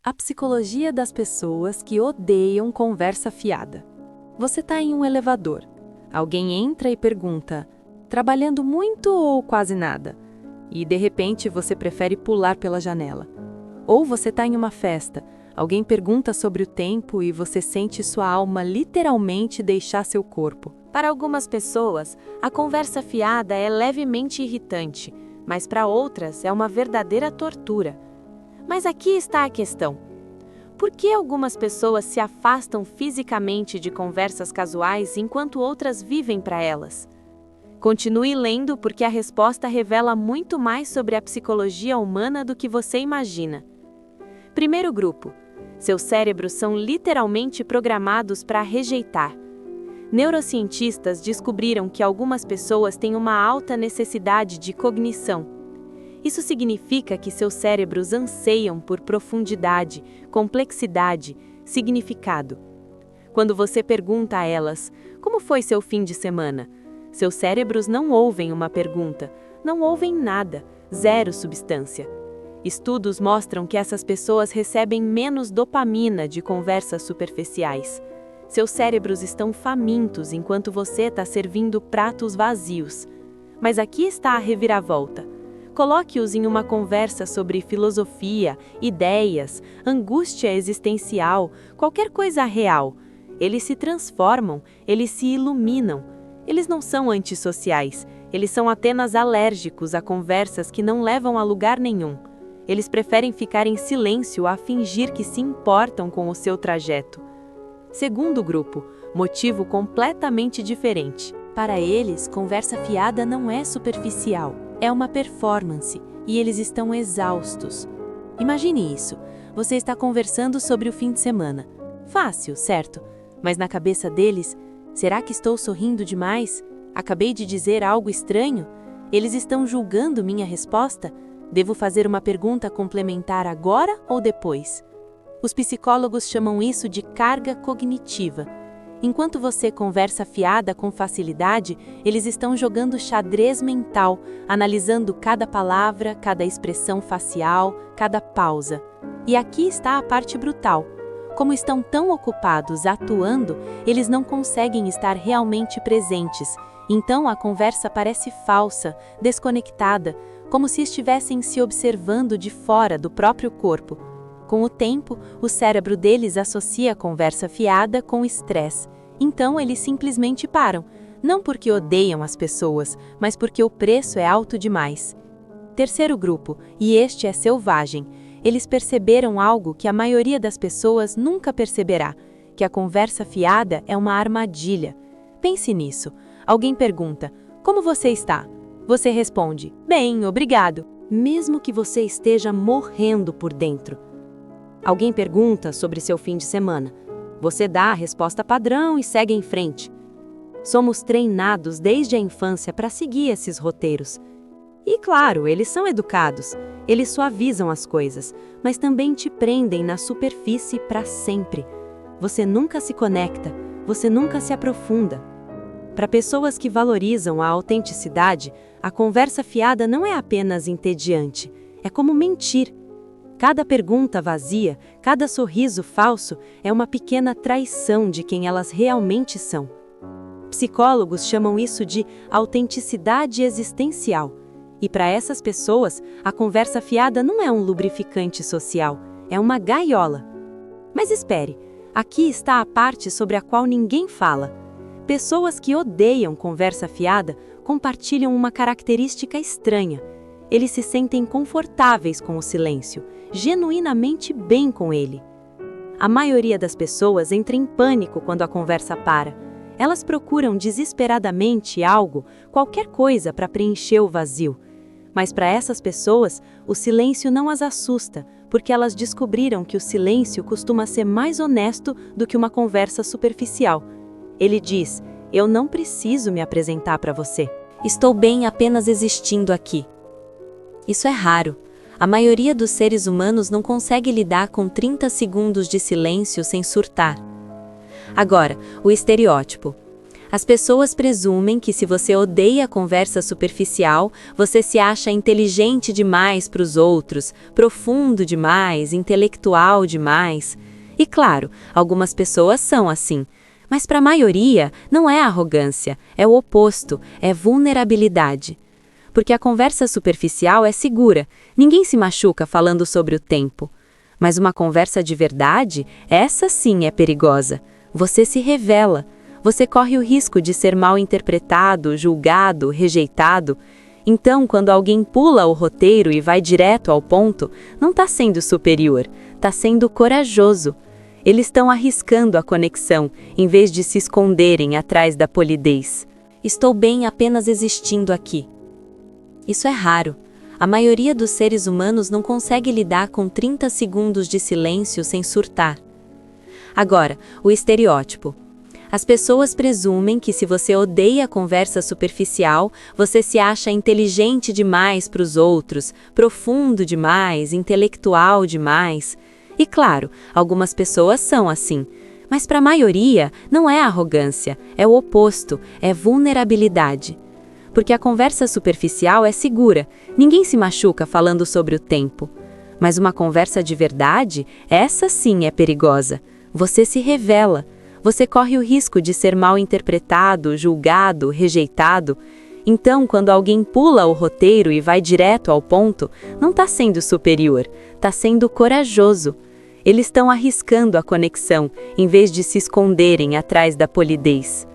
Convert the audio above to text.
A psicologia das pessoas que odeiam conversa fiada. Você está em um elevador. Alguém entra e pergunta: trabalhando muito ou quase nada? E de repente você prefere pular pela janela. Ou você está em uma festa. Alguém pergunta sobre o tempo e você sente sua alma literalmente deixar seu corpo. Para algumas pessoas, a conversa fiada é levemente irritante, mas para outras é uma verdadeira tortura. Mas aqui está a questão. Por que algumas pessoas se afastam fisicamente de conversas casuais enquanto outras vivem para elas? Continue lendo porque a resposta revela muito mais sobre a psicologia humana do que você imagina. Primeiro grupo. Seus cérebros são literalmente programados para rejeitar. Neurocientistas descobriram que algumas pessoas têm uma alta necessidade de cognição. Isso significa que seus cérebros anseiam por profundidade, complexidade, significado. Quando você pergunta a elas, como foi seu fim de semana? Seus cérebros não ouvem uma pergunta, não ouvem nada, zero substância. Estudos mostram que essas pessoas recebem menos dopamina de conversas superficiais. Seus cérebros estão famintos enquanto você está servindo pratos vazios. Mas aqui está a reviravolta. Coloque-os em uma conversa sobre filosofia, ideias, angústia existencial, qualquer coisa real. Eles se transformam, eles se iluminam. Eles não são antissociais, eles são apenas alérgicos a conversas que não levam a lugar nenhum. Eles preferem ficar em silêncio a fingir que se importam com o seu trajeto. Segundo grupo, motivo completamente diferente. Para eles, conversa fiada não é superficial. É uma performance, e eles estão exaustos. Imagine isso, você está conversando sobre o fim de semana. Fácil, certo? Mas na cabeça deles, será que estou sorrindo demais? Acabei de dizer algo estranho? Eles estão julgando minha resposta? Devo fazer uma pergunta complementar agora ou depois? Os psicólogos chamam isso de carga cognitiva. Enquanto você conversa fiada com facilidade, eles estão jogando xadrez mental, analisando cada palavra, cada expressão facial, cada pausa. E aqui está a parte brutal. Como estão tão ocupados atuando, eles não conseguem estar realmente presentes. Então a conversa parece falsa, desconectada, como se estivessem se observando de fora do próprio corpo. Com o tempo, o cérebro deles associa a conversa fiada com estresse. Então eles simplesmente param, não porque odeiam as pessoas, mas porque o preço é alto demais. Terceiro grupo, e este é selvagem. Eles perceberam algo que a maioria das pessoas nunca perceberá, que a conversa fiada é uma armadilha. Pense nisso. Alguém pergunta: como você está? Você responde: bem, obrigado, mesmo que você esteja morrendo por dentro. Alguém pergunta sobre seu fim de semana. Você dá a resposta padrão e segue em frente. Somos treinados desde a infância para seguir esses roteiros. E claro, eles são educados, eles suavizam as coisas, mas também te prendem na superfície para sempre. Você nunca se conecta, você nunca se aprofunda. Para pessoas que valorizam a autenticidade, a conversa fiada não é apenas entediante, é como mentir. Cada pergunta vazia, cada sorriso falso é uma pequena traição de quem elas realmente são. Psicólogos chamam isso de autenticidade existencial. E para essas pessoas, a conversa fiada não é um lubrificante social, é uma gaiola. Mas espere, aqui está a parte sobre a qual ninguém fala. Pessoas que odeiam conversa fiada compartilham uma característica estranha. Eles se sentem confortáveis com o silêncio, genuinamente bem com ele. A maioria das pessoas entra em pânico quando a conversa para. Elas procuram desesperadamente algo, qualquer coisa para preencher o vazio. Mas para essas pessoas, o silêncio não as assusta, porque elas descobriram que o silêncio costuma ser mais honesto do que uma conversa superficial. Ele diz: eu não preciso me apresentar para você. Estou bem apenas existindo aqui. Isso é raro. A maioria dos seres humanos não consegue lidar com 30 segundos de silêncio sem surtar. Agora, o estereótipo. As pessoas presumem que se você odeia a conversa superficial, você se acha inteligente demais para os outros, profundo demais, intelectual demais. E claro, algumas pessoas são assim. Mas para a maioria, não é arrogância, é o oposto, é vulnerabilidade. Porque a conversa superficial é segura, ninguém se machuca falando sobre o tempo. Mas uma conversa de verdade, essa sim é perigosa. Você se revela. Você corre o risco de ser mal interpretado, julgado, rejeitado. Então, quando alguém pula o roteiro e vai direto ao ponto, não está sendo superior, está sendo corajoso. Eles estão arriscando a conexão, em vez de se esconderem atrás da polidez. Estou bem apenas existindo aqui. Isso é raro. A maioria dos seres humanos não consegue lidar com 30 segundos de silêncio sem surtar. Agora, o estereótipo. As pessoas presumem que se você odeia a conversa superficial, você se acha inteligente demais para os outros, profundo demais, intelectual demais. E claro, algumas pessoas são assim. Mas para a maioria, não é arrogância, é o oposto, é vulnerabilidade. Porque a conversa superficial é segura, ninguém se machuca falando sobre o tempo. Mas uma conversa de verdade, essa sim é perigosa. Você se revela. Você corre o risco de ser mal interpretado, julgado, rejeitado. Então, quando alguém pula o roteiro e vai direto ao ponto, não está sendo superior, está sendo corajoso. Eles estão arriscando a conexão, em vez de se esconderem atrás da polidez.